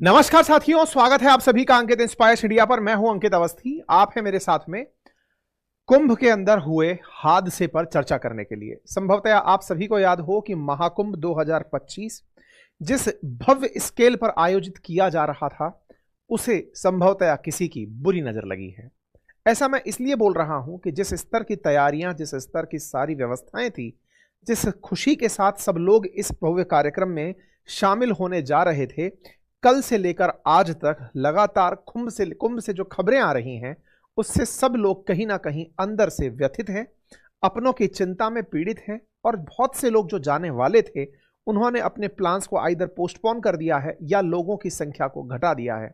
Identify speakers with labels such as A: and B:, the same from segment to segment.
A: नमस्कार साथियों, स्वागत है आप सभी का अंकित इंस्पायर्स इंडिया पर। मैं हूं अंकित अवस्थी। आप हैं मेरे साथ में कुंभ के अंदर हुए हादसे पर चर्चा करने के लिए। संभवतः आप सभी को याद हो कि महाकुंभ 2025 जिस भव्य स्केल पर आयोजित किया जा रहा था, उसे संभवतः किसी की बुरी नजर लगी है। ऐसा मैं इसलिए बोल रहा हूं कि जिस स्तर की तैयारियां, जिस स्तर की सारी व्यवस्थाएं थी, जिस खुशी के साथ सब लोग इस भव्य कार्यक्रम में शामिल होने जा रहे थे, कल से लेकर आज तक लगातार कुंभ से जो खबरें आ रही हैं, उससे सब लोग कहीं ना कहीं अंदर से व्यथित हैं, अपनों की चिंता में पीड़ित हैं। और बहुत से लोग जो जाने वाले थे, उन्होंने अपने प्लान्स को आइदर पोस्टपोन कर दिया है या लोगों की संख्या को घटा दिया है।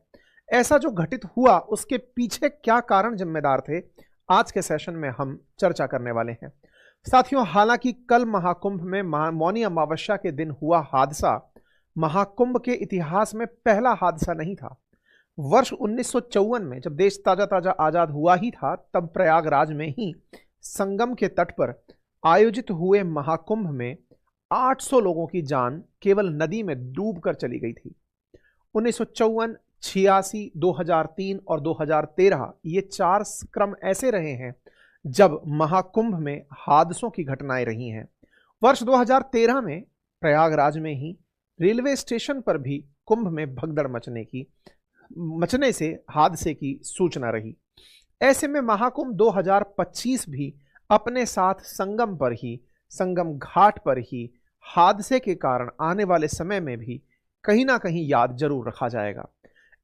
A: ऐसा जो घटित हुआ, उसके पीछे क्या कारण जिम्मेदार थे, आज के सेशन में हम चर्चा करने वाले हैं साथियों। हालांकि कल महाकुंभ में मौनी अमावस्या के दिन हुआ हादसा महाकुंभ के इतिहास में पहला हादसा नहीं था। वर्ष 1954 में जब देश ताजा ताजा आजाद हुआ ही था, तब प्रयागराज में ही संगम के तट पर आयोजित हुए महाकुंभ में 800 लोगों की जान केवल नदी में डूबकर चली गई थी। 1954, 86, 2003 और 2013 ये चार क्रम ऐसे रहे हैं जब महाकुंभ में हादसों की घटनाएं रही हैं। वर्ष 2013 में प्रयागराज में ही रेलवे स्टेशन पर भी कुंभ में भगदड़ मचने से हादसे की सूचना रही। ऐसे में महाकुंभ 2025 भी अपने साथ संगम घाट पर ही हादसे के कारण आने वाले समय में भी कहीं ना कहीं याद जरूर रखा जाएगा।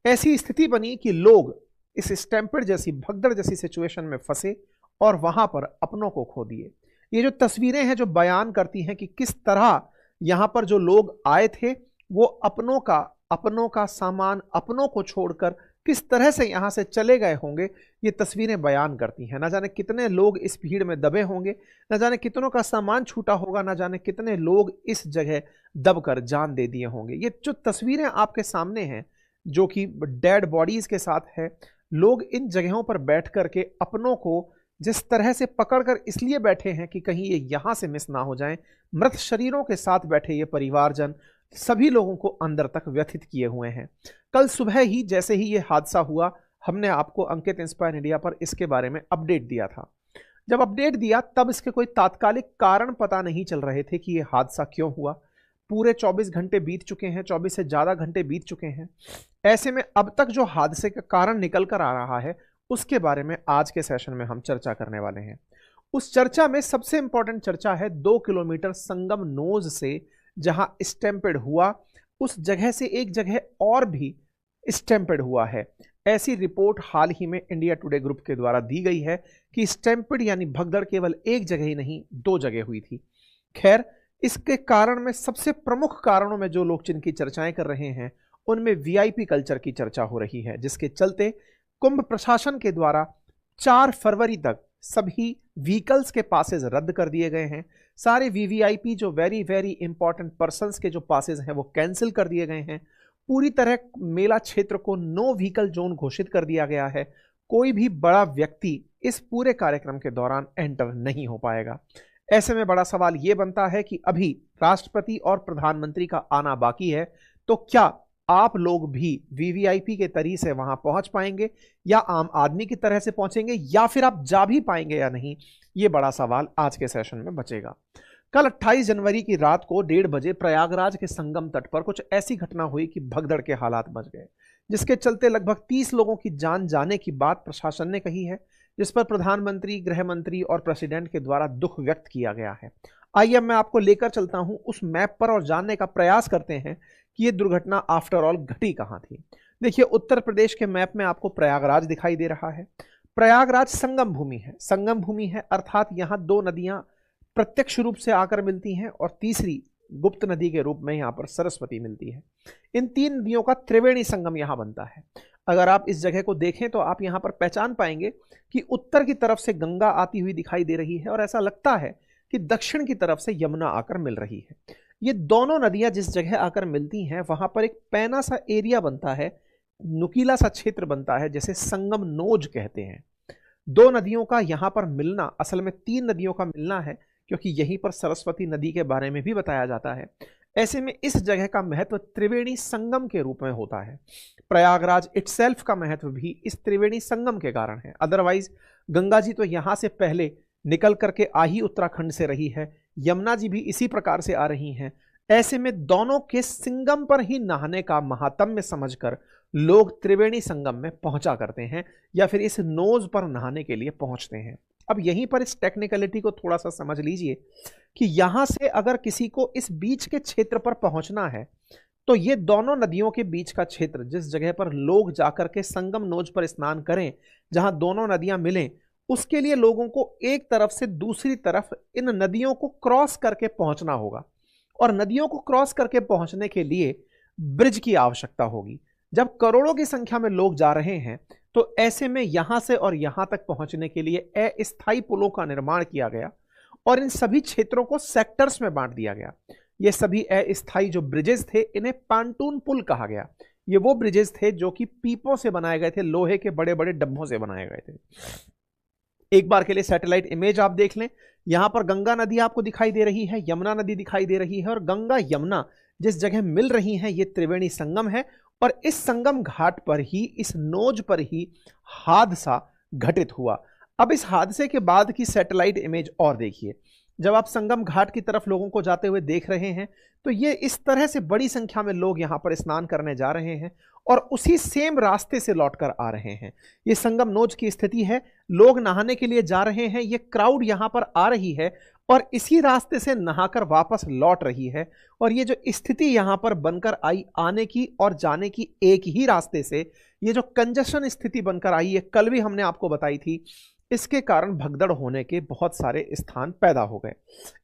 A: ऐसी स्थिति बनी कि लोग इस स्टैम्पेड जैसी भगदड़ जैसी सिचुएशन में फंसे और वहां पर अपनों को खो दिए। ये जो तस्वीरें हैं, जो बयान करती हैं कि किस तरह यहां पर जो लोग आए थे, वो अपनों का सामान अपनों को छोड़कर किस तरह से यहां से चले गए होंगे, ये तस्वीरें बयान करती हैं। ना जाने कितने लोग इस भीड़ में दबे होंगे, ना जाने कितनों का सामान छूटा होगा, ना जाने कितने लोग इस जगह दबकर जान दे दिए होंगे। ये जो तस्वीरें आपके सामने हैं, जो कि डेड बॉडीज के साथ है, लोग इन जगहों पर बैठ करके अपनों को जिस तरह से पकड़कर इसलिए बैठे हैं कि कहीं ये यहां से मिस ना हो जाएं, मृत शरीरों के साथ बैठे ये परिवारजन सभी लोगों को अंदर तक व्यथित किए हुए हैं। कल सुबह ही जैसे ही ये हादसा हुआ, हमने आपको अंकित इंस्पायर इंडिया पर इसके बारे में अपडेट दिया था। जब अपडेट दिया, तब इसके कोई तात्कालिक कारण पता नहीं चल रहे थे कि ये हादसा क्यों हुआ। पूरे 24 घंटे बीत चुके हैं, 24 से ज्यादा घंटे बीत चुके हैं। ऐसे में अब तक जो हादसे का कारण निकल कर आ रहा है, उसके बारे में आज के सेशन में हम चर्चा करने वाले हैं। उस चर्चा में सबसे इंपॉर्टेंट चर्चा है 2 किलोमीटर संगम नोज से जहां स्टैम्पेड हुआ, उस जगह से एक जगह और भी स्टैम्पेड हुआ है। ऐसी रिपोर्ट हाल ही में इंडिया टुडे ग्रुप के द्वारा दी गई है कि स्टैम्पेड यानी भगदड़ केवल एक जगह ही नहीं, 2 जगह हुई थी। खैर, इसके कारण में सबसे प्रमुख कारणों में जो लोग जिनकी चर्चाएं कर रहे हैं, उनमें वीआईपी कल्चर की चर्चा हो रही है, जिसके चलते कुंभ प्रशासन के द्वारा 4 फरवरी तक सभी व्हीकल्स के पासेस रद्द कर दिए गए हैं। सारे वीवीआईपी जो वेरी वेरी इंपॉर्टेंट पर्संस के जो पासेस हैं, वो कैंसिल कर दिए गए हैं। पूरी तरह मेला क्षेत्र को नो व्हीकल जोन घोषित कर दिया गया है। कोई भी बड़ा व्यक्ति इस पूरे कार्यक्रम के दौरान एंटर नहीं हो पाएगा। ऐसे में बड़ा सवाल यह बनता है कि अभी राष्ट्रपति और प्रधानमंत्री का आना बाकी है, तो क्या आप लोग भी वीवीआईपी के तरीके से वहां पहुंच पाएंगे, या आम आदमी की तरह से पहुंचेंगे, या फिर आप जा भी पाएंगे या नहीं, ये बड़ा सवाल आज के सेशन में बचेगा। कल 28 जनवरी की रात को 1:30 बजे प्रयागराज के संगम तट पर कुछ ऐसी घटना हुई कि भगदड़ के हालात बच गए, जिसके चलते लगभग 30 लोगों की जान जाने की बात प्रशासन ने कही है, जिस पर प्रधानमंत्री, गृह मंत्री और प्रेसिडेंट के द्वारा दुख व्यक्त किया गया है। आइए अब मैं आपको लेकर चलता हूं उस मैप पर और जानने का प्रयास करते हैं कि यह दुर्घटना आफ्टर ऑल घटी कहां थी। देखिए, उत्तर प्रदेश के मैप में आपको प्रयागराज दिखाई दे रहा है। प्रयागराज संगम भूमि है। संगम भूमि है अर्थात यहां 2 नदियां प्रत्यक्ष रूप से आकर मिलती हैं और तीसरी गुप्त नदी के रूप में यहां पर सरस्वती मिलती है। इन 3 नदियों का त्रिवेणी संगम यहां बनता है। अगर आप इस जगह को देखें तो आप यहां पर पहचान पाएंगे कि उत्तर की तरफ से गंगा आती हुई दिखाई दे रही है और ऐसा लगता है कि दक्षिण की तरफ से यमुना आकर मिल रही है। ये दोनों नदियां जिस जगह आकर मिलती हैं, वहां पर एक पैना सा एरिया बनता है, नुकीला सा क्षेत्र बनता है, जैसे संगम नोज कहते हैं। 2 नदियों का यहां पर मिलना, असल में 3 नदियों का मिलना है, क्योंकि यहीं पर सरस्वती नदी के बारे में भी बताया जाता है। ऐसे में इस जगह का महत्व त्रिवेणी संगम के रूप में होता है। प्रयागराज इटसेल्फ का महत्व भी इस त्रिवेणी संगम के कारण है। अदरवाइज गंगा जी तो यहां से पहले निकल करके आ ही उत्तराखंड से रही है, यमुना जी भी इसी प्रकार से आ रही हैं। ऐसे में दोनों के संगम पर ही नहाने का महात्म्य समझकर लोग त्रिवेणी संगम में पहुंचा करते हैं या फिर इस नोज पर नहाने के लिए पहुंचते हैं। अब यहीं पर इस टेक्निकलिटी को थोड़ा सा समझ लीजिए कि यहां से अगर किसी को इस बीच के क्षेत्र पर पहुंचना है तो ये दोनों नदियों के बीच का क्षेत्र, जिस जगह पर लोग जाकर के संगम नोज पर स्नान करें, जहां दोनों नदियां मिलें, उसके लिए लोगों को एक तरफ से दूसरी तरफ इन नदियों को क्रॉस करके पहुंचना होगा और नदियों को क्रॉस करके पहुंचने के लिए ब्रिज की आवश्यकता होगी। जब करोड़ों की संख्या में लोग जा रहे हैं तो ऐसे में यहां से और यहां तक पहुंचने के लिए अस्थायी पुलों का निर्माण किया गया और इन सभी क्षेत्रों को सेक्टर्स में बांट दिया गया। ये सभी अस्थायी जो ब्रिजेस थे इन्हें पांटून पुल कहा गया। ये वो ब्रिजेस थे जो कि पीपों से बनाए गए थे, लोहे के बड़े बड़े डब्बों से बनाए गए थे। एक बार के लिए सैटेलाइट इमेज आप देख लें, यहां पर गंगा नदी आपको दिखाई दे रही है, यमुना नदी दिखाई दे रही है और गंगा यमुना जिस जगह मिल रही हैं ये त्रिवेणी संगम है और इस संगम घाट पर ही, इस नोज पर ही हादसा घटित हुआ। अब इस हादसे के बाद की सैटेलाइट इमेज और देखिए। जब आप संगम घाट की तरफ लोगों को जाते हुए देख रहे हैं तो ये इस तरह से बड़ी संख्या में लोग यहां पर स्नान करने जा रहे हैं और उसी सेम रास्ते से लौटकर आ रहे हैं। ये संगम नोज की स्थिति है, लोग नहाने के लिए जा रहे हैं, ये क्राउड यहां पर आ रही है और इसी रास्ते से नहाकर वापस लौट रही है और ये जो स्थिति यहां पर बनकर आई आने की और जाने की एक ही रास्ते से, ये जो कंजेशन स्थिति बनकर आई है, कल भी हमने आपको बताई थी, इसके कारण भगदड़ होने के बहुत सारे स्थान पैदा हो गए।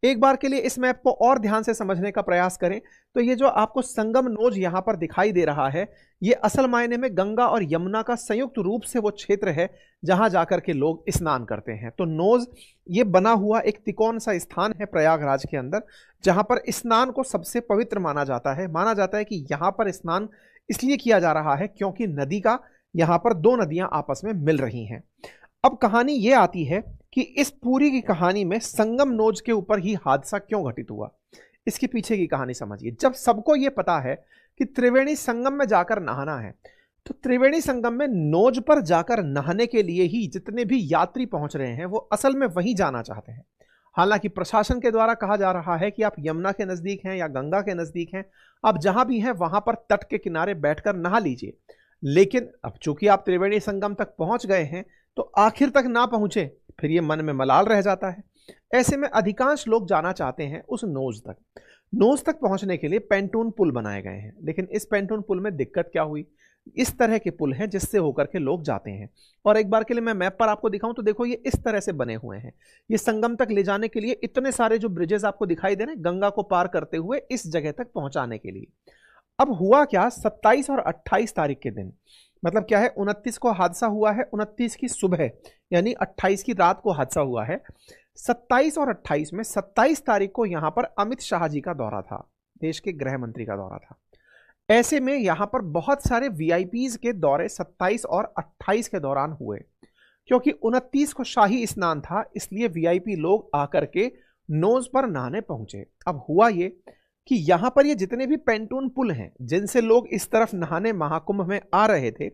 A: एक बार के लिए इस मैप को और ध्यान से समझने का प्रयास करें तो ये जो आपको संगम नोज यहां पर दिखाई दे रहा है, ये असल मायने में गंगा और यमुना का संयुक्त रूप से वो क्षेत्र है जहां जाकर के लोग स्नान करते हैं। तो नोज ये बना हुआ एक तिकोन सा स्थान है प्रयागराज के अंदर, जहां पर स्नान को सबसे पवित्र माना जाता है। माना जाता है कि यहां पर स्नान इसलिए किया जा रहा है क्योंकि नदी का, यहां पर दो नदियां आपस में मिल रही हैं। अब कहानी यह आती है कि इस पूरी की कहानी में संगम नोज के ऊपर ही हादसा क्यों घटित हुआ, इसके पीछे की कहानी समझिए। जब सबको यह पता है कि त्रिवेणी संगम में जाकर नहाना है तो त्रिवेणी संगम में नोज पर जाकर नहाने के लिए ही जितने भी यात्री पहुंच रहे हैं वो असल में वहीं जाना चाहते हैं। हालांकि प्रशासन के द्वारा कहा जा रहा है कि आप यमुना के नजदीक हैं या गंगा के नजदीक हैं, आप जहां भी हैं वहां पर तट के किनारे बैठकर नहा लीजिए, लेकिन अब चूंकि आप त्रिवेणी संगम तक पहुंच गए हैं तो आखिर तक ना पहुंचे फिर ये मन में मलाल रह जाता है। ऐसे में अधिकांश लोग जाना चाहते हैं उस नोज तक। नोज तक पहुंचने के लिए पेंटून पुल बनाए गए हैं, लेकिन इस पेंटून पुल में दिक्कत क्या हुई, इस तरह के पुल हैं जिससे होकर के लोग जाते हैं। और एक बार के लिए मैं मैप पर आपको दिखाऊं तो देखो ये इस तरह से बने हुए हैं। ये संगम तक ले जाने के लिए इतने सारे जो ब्रिजेस आपको दिखाई दे रहे हैं गंगा को पार करते हुए इस जगह तक पहुंचाने के लिए। अब हुआ क्या, 27 और 28 तारीख के दिन, मतलब क्या है, 29 को हादसा हुआ है, 29 की सुबह यानी 28 की रात को हादसा हुआ है। 27 और 28 में 27 तारीख को यहां पर अमित शाह जी का दौरा था, देश के गृह मंत्री का दौरा था। ऐसे में यहां पर बहुत सारे वीआईपीज के दौरे 27 और 28 के दौरान हुए, क्योंकि 29 को शाही स्नान था, इसलिए वीआईपी लोग आकर के नोज पर नहाने पहुंचे। अब हुआ ये कि यहां पर ये जितने भी पेंटून पुल हैं जिनसे लोग इस तरफ नहाने महाकुंभ में आ रहे थे,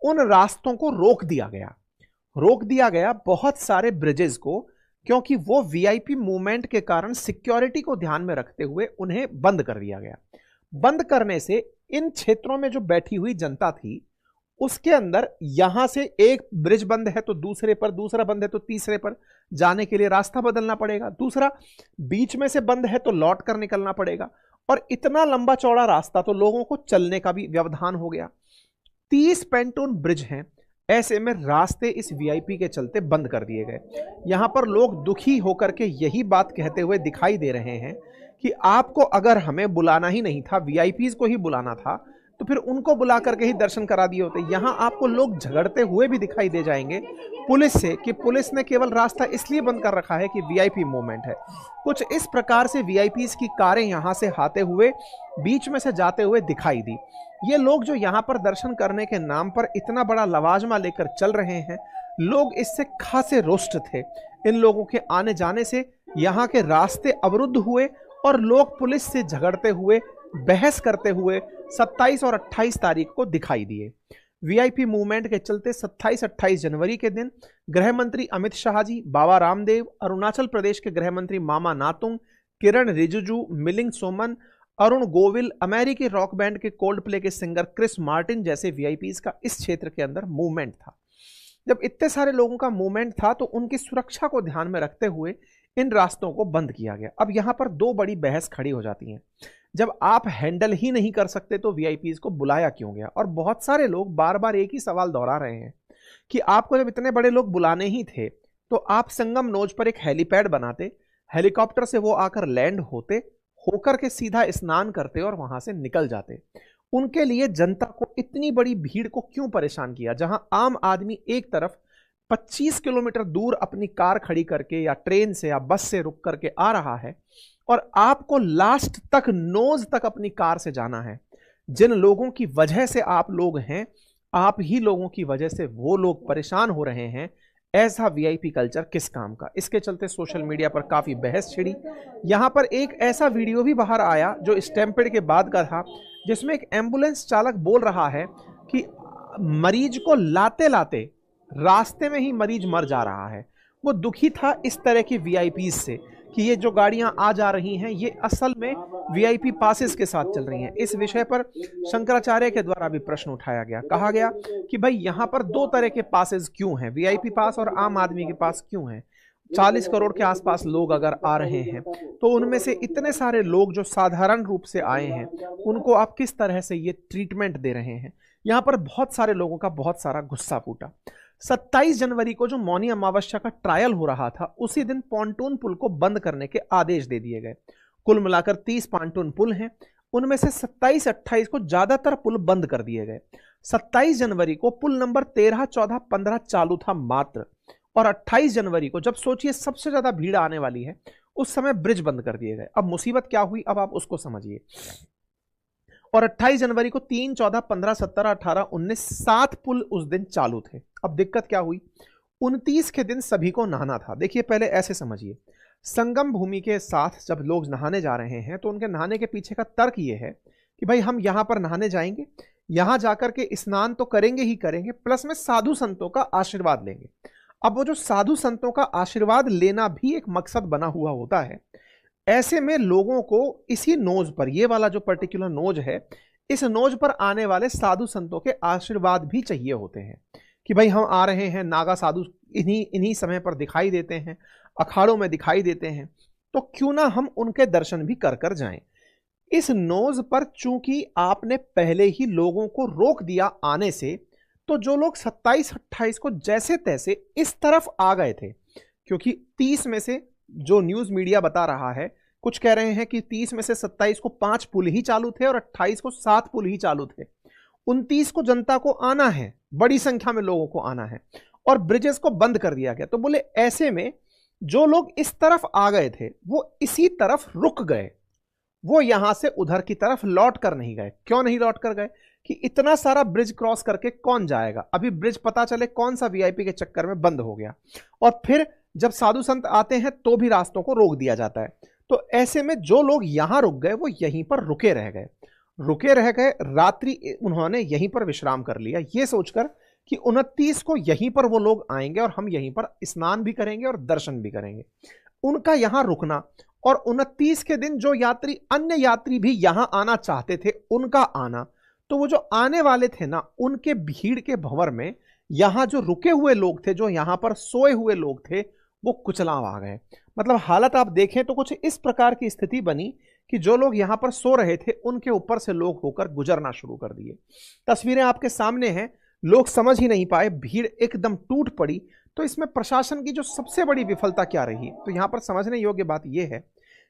A: उन रास्तों को रोक दिया गया बहुत सारे ब्रिजेस को, क्योंकि वो वीआईपी मूवमेंट के कारण सिक्योरिटी को ध्यान में रखते हुए उन्हें बंद कर दिया गया। बंद करने से इन क्षेत्रों में जो बैठी हुई जनता थी उसके अंदर यहां से एक ब्रिज बंद है तो दूसरे पर, दूसरा बंद है तो तीसरे पर जाने के लिए रास्ता बदलना पड़ेगा, दूसरा बीच में से बंद है तो लौट कर निकलना पड़ेगा, और इतना लंबा चौड़ा रास्ता तो लोगों को चलने का भी व्यवधान हो गया। 30 पेंटून ब्रिज हैं, ऐसे में रास्ते इस वीआईपी के चलते बंद कर दिए गए। यहां पर लोग दुखी होकर के यही बात कहते हुए दिखाई दे रहे हैं कि आपको अगर हमें बुलाना ही नहीं था, वीआईपीज को ही बुलाना था, तो फिर उनको बुला करके ही दर्शन करा दिए होते। यहां आपको लोग झगड़ते हुए भी दिखाई दे जाएंगे पुलिस से कि पुलिस ने केवल रास्ता इसलिए बंद कर रखा है कि वीआईपी मूवमेंट है। कुछ इस प्रकार से वीआईपीज की कारें यहां से आते हुए बीच में से जाते हुए दिखाई दी। ये लोग जो यहां पर दर्शन करने के नाम पर इतना बड़ा लवाजमा लेकर चल रहे हैं, लोग इससे खासे रुष्ट थे। इन लोगों के आने जाने से यहाँ के रास्ते अवरुद्ध हुए और लोग पुलिस से झगड़ते हुए, बहस करते हुए 27 और 28 तारीख को दिखाई दिए। वीआईपी मूवमेंट के चलते 27-28 जनवरी के दिन गृह मंत्री अमित शाह जी, बाबा रामदेव, अरुणाचल प्रदेश के गृह मंत्री मामा नातुंग, किरण रिजिजू, मिलिंद सोमन, अरुण गोविल, अमेरिकी रॉक बैंड के कोल्ड प्ले के सिंगर क्रिस मार्टिन जैसे वीआईपीज का इस क्षेत्र के अंदर मूवमेंट था। जब इतने सारे लोगों का मूवमेंट था तो उनकी सुरक्षा को ध्यान में रखते हुए इन रास्तों को बंद किया गया। अब यहां पर दो बड़ी बहस खड़ी हो जाती है, जब आप हैंडल ही नहीं कर सकते तो वीआईपीज को बुलाया क्यों गया? और बहुत सारे लोग बार बार एक ही सवाल दोहरा रहे हैं कि आपको जब इतने बड़े लोग बुलाने ही थे तो आप संगम नोज पर एक हेलीपैड बनाते, हेलीकॉप्टर से वो आकर लैंड होते, होकर के सीधा स्नान करते और वहां से निकल जाते। उनके लिए जनता को इतनी बड़ी भीड़ को क्यों परेशान किया? जहां आम आदमी एक तरफ 25 किलोमीटर दूर अपनी कार खड़ी करके या ट्रेन से या बस से रुक करके आ रहा है और आपको लास्ट तक, नोज तक अपनी कार से जाना है। जिन लोगों की वजह से आप लोग हैं, आप ही लोगों की वजह से वो लोग परेशान हो रहे हैं। ऐसा वीआईपी कल्चर किस काम का? इसके चलते सोशल मीडिया पर काफी बहस छिड़ी। यहां पर एक ऐसा वीडियो भी बाहर आया जो स्टैम्पेड के बाद का था, जिसमें एक एम्बुलेंस चालक बोल रहा है कि मरीज को लाते लाते रास्ते में ही मरीज मर जा रहा है। वो दुखी था इस तरह की वीआईपी से कि ये जो गाड़ियां आ जा रही हैं ये असल में वीआईपी पासेस के साथ चल रही हैं। इस विषय पर शंकराचार्य के द्वारा भी प्रश्न उठाया गया। कहा गया कि भाई यहां पर दो तरह के पासेस क्यों हैं, वीआईपी पास और आम आदमी के पास क्यों हैं? 40 करोड़ के आसपास लोग अगर आ रहे हैं तो उनमें से इतने सारे लोग जो साधारण रूप से आए हैं उनको आप किस तरह से ये ट्रीटमेंट दे रहे हैं? यहां पर बहुत सारे लोगों का बहुत सारा गुस्सा फूटा। 27 जनवरी को जो मौनी अमावस्या का ट्रायल हो रहा था, उसी दिन पॉन्टून पुल को बंद करने के आदेश दे दिए गए। कुल मिलाकर 30 पॉन्टून पुल हैं, उनमें से 27-28 को ज्यादातर पुल बंद कर दिए गए। 27 जनवरी को पुल नंबर 13, 14, 15 चालू था मात्र, और 28 जनवरी को जब सोचिए सबसे ज्यादा भीड़ आने वाली है, उस समय ब्रिज बंद कर दिए गए। अब मुसीबत क्या हुई, अब आप उसको समझिए। और 28 जनवरी को 3, 14, 15, 17, 18, 19 7 पुल उस दिन चालू थे। अब दिक्कत क्या हुई, 29 के दिन सभी को नहाना था। देखिए पहले ऐसे समझिए, संगम भूमि के साथ जब लोग नहाने जा रहे हैं तो उनके नहाने के पीछे का तर्क ये है कि भाई हम यहां पर नहाने जाएंगे, यहां जाकर के स्नान तो करेंगे ही करेंगे, प्लस में साधु संतों का आशीर्वाद लेंगे। अब वो जो साधु संतों का आशीर्वाद लेना भी एक मकसद बना हुआ होता है। ऐसे में लोगों को इसी नोज पर, ये वाला जो पर्टिकुलर नोज है, इस नोज पर आने वाले साधु संतों के आशीर्वाद भी चाहिए होते हैं कि भाई हम आ रहे हैं, नागा साधु इन्हीं समय पर दिखाई देते हैं, अखाड़ों में दिखाई देते हैं, तो क्यों ना हम उनके दर्शन भी कर कर जाएं। इस नोज पर चूंकि आपने पहले ही लोगों को रोक दिया आने से, तो जो लोग 27-28 को जैसे तैसे इस तरफ आ गए थे, क्योंकि 30 में से जो न्यूज मीडिया बता रहा है, कुछ कह रहे हैं कि 30 में से 27 को 5 पुल ही चालू थे और 28 को 7 पुल ही चालू थे। 29 को जनता को आना है, बड़ी संख्या में लोगों को आना है, और ब्रिजेस को बंद कर दिया गया। तो बोले ऐसे में जो लोग इस तरफ आ गए थे वो इसी तरफ रुक गए, वो यहां से उधर की तरफ लौट कर नहीं गए। क्यों नहीं लौट कर गए? कि इतना सारा ब्रिज क्रॉस करके कौन जाएगा? अभी ब्रिज पता चले कौन सा वीआईपी के चक्कर में बंद हो गया, और फिर जब साधु संत आते हैं तो भी रास्तों को रोक दिया जाता है। तो ऐसे में जो लोग यहां रुक गए वो यहीं पर रुके रह गए, रात्रि उन्होंने यहीं पर विश्राम कर लिया, ये सोचकर कि 29 को यहीं पर वो लोग आएंगे और हम यहीं पर स्नान भी करेंगे और दर्शन भी करेंगे। उनका यहां रुकना, और 29 के दिन जो यात्री, अन्य यात्री भी यहां आना चाहते थे, उनका आना, तो वो जो आने वाले थे ना, उनके भीड़ के भंवर में यहां जो रुके हुए लोग थे, जो यहां पर सोए हुए लोग थे, वो कुचलाव आ गए। मतलब हालत आप देखें तो कुछ इस प्रकार की स्थिति बनी कि जो लोग यहां पर सो रहे थे उनके ऊपर से लोग होकर गुजरना शुरू कर दिए। तस्वीरें आपके सामने हैं, लोग समझ ही नहीं पाए, भीड़ एकदम टूट पड़ी। तो इसमें प्रशासन की जो सबसे बड़ी विफलता क्या रही, तो यहां पर समझने योग्य बात यह है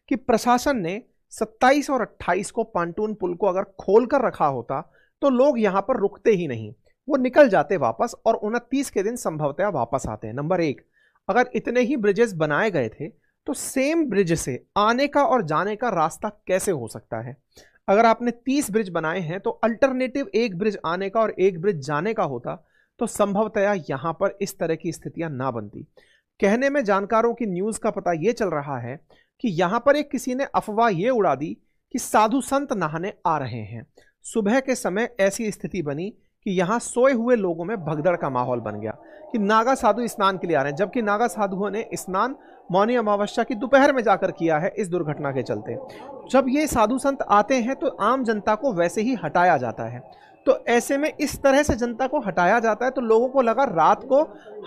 A: कि प्रशासन ने 27 और 28 को पॉन्टून पुल को अगर खोल कर रखा होता तो लोग यहां पर रुकते ही नहीं, वो निकल जाते वापस, और 29 के दिन संभवतः वापस आते हैं। नंबर एक, अगर इतने ही ब्रिजेस बनाए गए थे तो सेम ब्रिज से आने का और जाने का रास्ता कैसे हो सकता है? अगर आपने 30 ब्रिज बनाए हैं तो अल्टरनेटिव एक ब्रिज आने का और एक ब्रिज जाने का होता, तो संभवतया यहां पर इस तरह की स्थितियां ना बनती। कहने में जानकारों की न्यूज का पता यह चल रहा है कि यहां पर एक किसी ने अफवाह ये उड़ा दी कि साधु संत नहाने आ रहे हैं। सुबह के समय ऐसी स्थिति बनी कि यहां सोए हुए लोगों में भगदड़ का माहौल बन गया कि नागा साधु स्नान के लिए आ रहे हैं, जबकि नागा साधुओं ने स्नान मौनी अमावस्या की दोपहर में जाकर किया है इस दुर्घटना के चलते। जब ये साधु संत आते हैं तो आम जनता को वैसे ही हटाया जाता है, तो ऐसे में इस तरह से जनता को हटाया जाता है तो लोगों को लगा रात को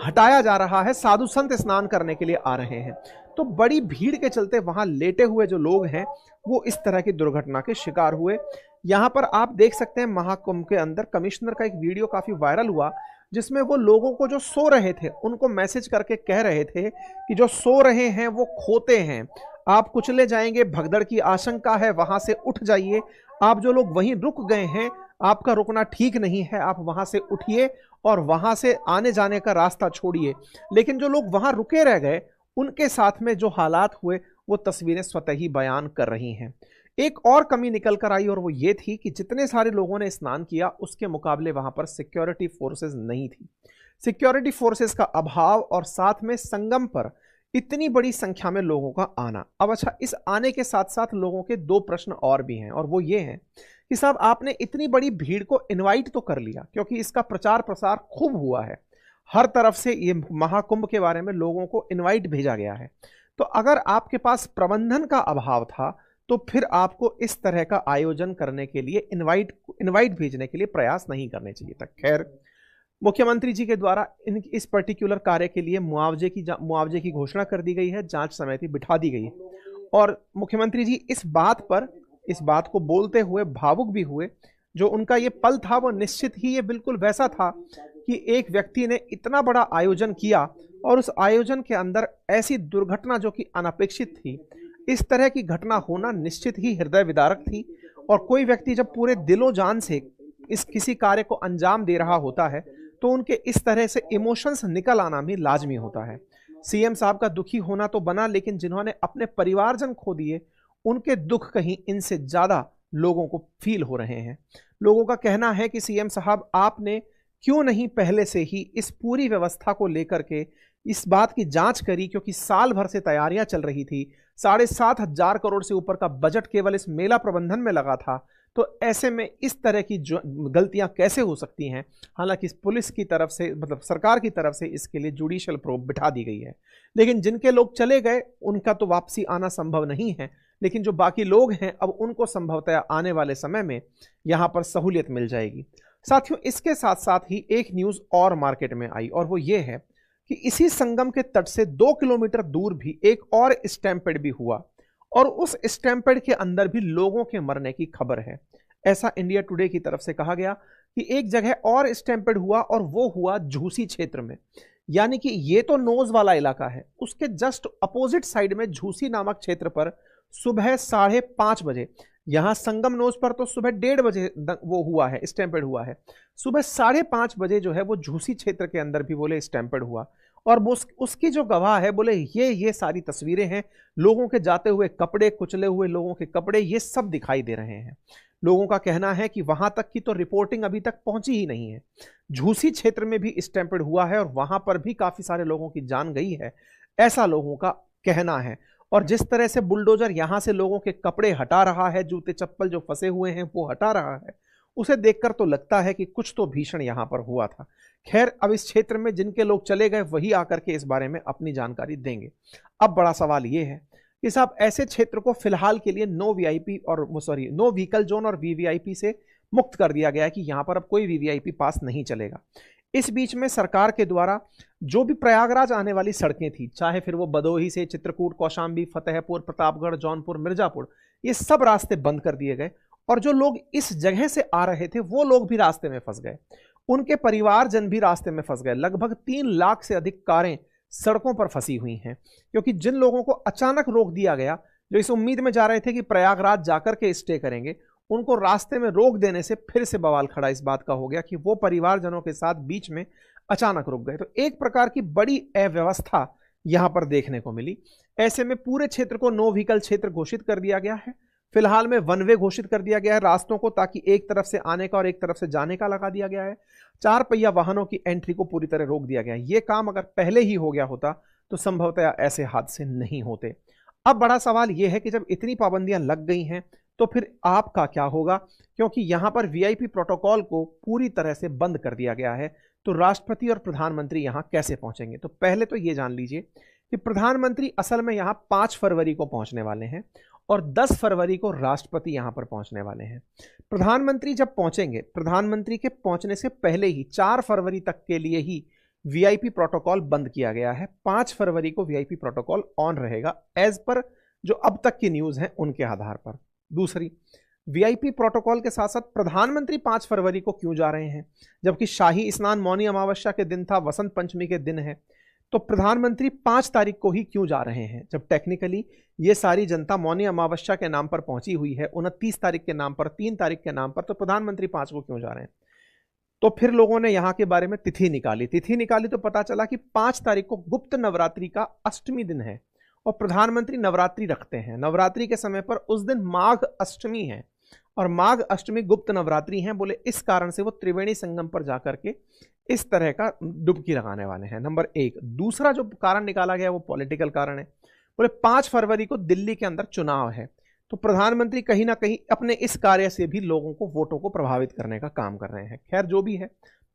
A: हटाया जा रहा है, साधु संत स्नान करने के लिए आ रहे हैं। तो बड़ी भीड़ के चलते वहां लेटे हुए जो लोग हैं वो इस तरह की दुर्घटना के शिकार हुए। यहां पर आप देख सकते हैं महाकुंभ के अंदर कमिश्नर का एक वीडियो काफी वायरल हुआ, जिसमें वो लोगों को जो सो रहे थे उनको मैसेज करके कह रहे थे कि जो सो रहे हैं वो खोते हैं, आप कुचले जाएंगे, भगदड़ की आशंका है, वहां से उठ जाइए। आप जो लोग वहीं रुक गए हैं, आपका रुकना ठीक नहीं है, आप वहां से उठिए और वहां से आने जाने का रास्ता छोड़िए। लेकिन जो लोग वहां रुके रह गए उनके साथ में जो हालात हुए वो तस्वीरें स्वतः ही बयान कर रही हैं। एक और कमी निकल कर आई और वो ये थी कि जितने सारे लोगों ने स्नान किया उसके मुकाबले वहां पर सिक्योरिटी फोर्सेस नहीं थी। सिक्योरिटी फोर्सेस का अभाव और साथ में संगम पर इतनी बड़ी संख्या में लोगों का आना। अब अच्छा, इस आने के साथ साथ लोगों के दो प्रश्न और भी हैं और वो ये हैं कि साहब आपने इतनी बड़ी भीड़ को इनवाइट तो कर लिया, क्योंकि इसका प्रचार प्रसार खूब हुआ है, हर तरफ से ये महाकुंभ के बारे में लोगों को इनवाइट भेजा गया है। तो अगर आपके पास प्रबंधन का अभाव था तो फिर आपको इस तरह का आयोजन करने के लिए इनवाइट भेजने के लिए प्रयास नहीं करने चाहिए था। खैर, मुख्यमंत्री जी के द्वारा इस पर्टिकुलर कार्य के लिए मुआवजे की घोषणा कर दी गई है, जांच समिति बिठा दी गई है और मुख्यमंत्री जी इस बात को बोलते हुए भावुक भी हुए। जो उनका ये पल था वो निश्चित ही ये बिल्कुल वैसा था कि एक व्यक्ति ने इतना बड़ा आयोजन किया और उस आयोजन के अंदर ऐसी दुर्घटना जो कि अनपेक्षित थी, इस तरह की घटना होना निश्चित ही हृदय विदारक थी। और कोई व्यक्ति जब पूरे दिलो जान से इस किसी कार्य को अंजाम दे रहा होता है तो उनके इस तरह से इमोशंस निकल आना भी लाजमी होता है। सीएम साहब का दुखी होना तो बना, लेकिन जिन्होंने अपने परिवारजन खो दिए उनके दुख कहीं इनसे ज्यादा लोगों को फील हो रहे हैं। लोगों का कहना है कि सीएम साहब आपने क्यों नहीं पहले से ही इस पूरी व्यवस्था को लेकर के इस बात की जांच करी, क्योंकि साल भर से तैयारियां चल रही थी, 7,500 करोड़ से ऊपर का बजट केवल इस मेला प्रबंधन में लगा था। तो ऐसे में इस तरह की गलतियां कैसे हो सकती हैं। हालांकि पुलिस की तरफ से, मतलब सरकार की तरफ से इसके लिए जुडिशियल प्रोब बिठा दी गई है, लेकिन जिनके लोग चले गए उनका तो वापसी आना संभव नहीं है। लेकिन जो बाकी लोग हैं अब उनको संभवतः आने वाले समय में यहां पर सहूलियत मिल जाएगी। साथियों, इसके साथ साथ ही एक न्यूज और मार्केट में आई और वो ये है कि इसी संगम के तट से 2 किलोमीटर दूर भी एक और स्टैम्पेड भी हुआ और उस स्टैम्पेड के अंदर भी लोगों के मरने की खबर है। ऐसा इंडिया टुडे की तरफ से कहा गया कि एक जगह और स्टैम्पेड हुआ और वो हुआ झूसी क्षेत्र में। यानी कि ये तो नोज वाला इलाका है, उसके जस्ट अपोजिट साइड में झूसी नामक क्षेत्र पर सुबह 5:30 बजे, यहां संगम नोज पर तो सुबह 1:30 बजे वो हुआ है, स्टैम्पेड हुआ है। सुबह 5:30 बजे जो है वो झूसी क्षेत्र के अंदर भी बोले स्टैम्पेड हुआ और उसकी जो गवाह है बोले ये सारी तस्वीरें हैं, लोगों के जाते हुए कपड़े, कुचले हुए लोगों के कपड़े, ये सब दिखाई दे रहे हैं। लोगों का कहना है कि वहां तक की तो रिपोर्टिंग अभी तक पहुंची ही नहीं है। झूसी क्षेत्र में भी स्टैम्पेड हुआ है और वहां पर भी काफी सारे लोगों की जान गई है, ऐसा लोगों का कहना है। और जिस तरह से बुलडोजर यहां से लोगों के कपड़े हटा रहा है, जूते चप्पल जो फंसे हुए हैं वो हटा रहा है, उसे देखकर तो लगता है कि कुछ तो भीषण यहां पर हुआ था। खैर, अब इस क्षेत्र में जिनके लोग चले गए वही आकर के इस बारे में अपनी जानकारी देंगे। अब बड़ा सवाल यह है कि साहब ऐसे क्षेत्र को फिलहाल के लिए नो व्हीकल जोन और वीवीआईपी से मुक्त कर दिया गया है कि यहां पर अब कोई वीवीआईपी पास नहीं चलेगा। इस बीच में सरकार के द्वारा जो भी प्रयागराज आने वाली सड़कें थी, चाहे फिर वो बदोही से चित्रकूट, कौशाम्बी, फतेहपुर, प्रतापगढ़, जौनपुर, मिर्जापुर, ये सब रास्ते बंद कर दिए गए और जो लोग इस जगह से आ रहे थे वो लोग भी रास्ते में फंस गए, उनके परिवारजन भी रास्ते में फंस गए। लगभग 3 लाख से अधिक कारें सड़कों पर फंसी हुई हैं, क्योंकि जिन लोगों को अचानक रोक दिया गया, जो इस उम्मीद में जा रहे थे कि प्रयागराज जाकर के स्टे करेंगे, उनको रास्ते में रोक देने से फिर से बवाल खड़ा इस बात का हो गया कि वो परिवारजनों के साथ बीच में अचानक रुक गए। तो एक प्रकार की बड़ी अव्यवस्था यहां पर देखने को मिली। ऐसे में पूरे क्षेत्र को नो व्हीकल क्षेत्र घोषित कर दिया गया है। फिलहाल में 1 वे घोषित कर दिया गया है रास्तों को, ताकि एक तरफ से आने का और एक तरफ से जाने का लगा दिया गया है। 4 पहिया वाहनों की एंट्री को पूरी तरह रोक दिया गया है। यह काम अगर पहले ही हो गया होता तो संभवतः ऐसे हादसे नहीं होते। अब बड़ा सवाल यह है कि जब इतनी पाबंदियां लग गई हैं तो फिर आपका क्या होगा, क्योंकि यहां पर वीआईपी प्रोटोकॉल को पूरी तरह से बंद कर दिया गया है। तो राष्ट्रपति और प्रधानमंत्री यहां कैसे पहुंचेंगे? तो पहले तो यह जान लीजिए कि प्रधानमंत्री असल में यहां 5 फरवरी को पहुंचने वाले हैं और 10 फरवरी को राष्ट्रपति यहां पर पहुंचने वाले हैं। प्रधानमंत्री जब पहुंचेंगे, प्रधानमंत्री के पहुंचने से पहले ही 4 फरवरी तक के लिए ही वीआईपी प्रोटोकॉल बंद किया गया है। 5 फरवरी को वीआईपी प्रोटोकॉल ऑन रहेगा एज पर जो अब तक की न्यूज है उनके आधार पर। दूसरी, वीआईपी प्रोटोकॉल के साथ साथ प्रधानमंत्री 5 फरवरी को क्यों जा रहे हैं, जबकि शाही स्नान मौनी अमावस्या के दिन था, वसंत पंचमी के दिन है, तो प्रधानमंत्री 5 तारीख को ही क्यों जा रहे हैं, जब टेक्निकली ये सारी जनता मौनी अमावस्या के नाम पर पहुंची हुई है, 29 तारीख के नाम पर, 3 तारीख के नाम पर, तो प्रधानमंत्री 5 को क्यों जा रहे हैं? तो फिर लोगों ने यहां के बारे में तिथि निकाली तो पता चला कि 5 तारीख को गुप्त नवरात्रि का अष्टमी दिन है और प्रधानमंत्री नवरात्रि रखते हैं। नवरात्रि के समय पर उस दिन माघ अष्टमी है और माघ अष्टमी गुप्त नवरात्रि है, बोले इस कारण से वो त्रिवेणी संगम पर जाकर के इस तरह का डुबकी लगाने वाले हैं। नंबर 1। दूसरा जो कारण निकाला गया वो पॉलिटिकल कारण है, बोले 5 फरवरी को दिल्ली के अंदर चुनाव है, तो प्रधानमंत्री कहीं ना कहीं अपने इस कार्य से भी लोगों को, वोटों को प्रभावित करने का काम कर रहे हैं। खैर जो भी है,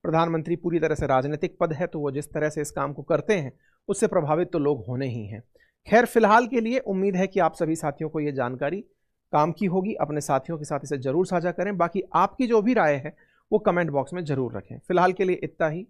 A: प्रधानमंत्री पूरी तरह से राजनीतिक पद है, तो वो जिस तरह से इस काम को करते हैं उससे प्रभावित तो लोग होने ही हैं। खैर फिलहाल के लिए उम्मीद है कि आप सभी साथियों को ये जानकारी काम की होगी। अपने साथियों के साथ इसे जरूर साझा करें। बाकी आपकी जो भी राय है वो कमेंट बॉक्स में जरूर रखें। फिलहाल के लिए इतना ही।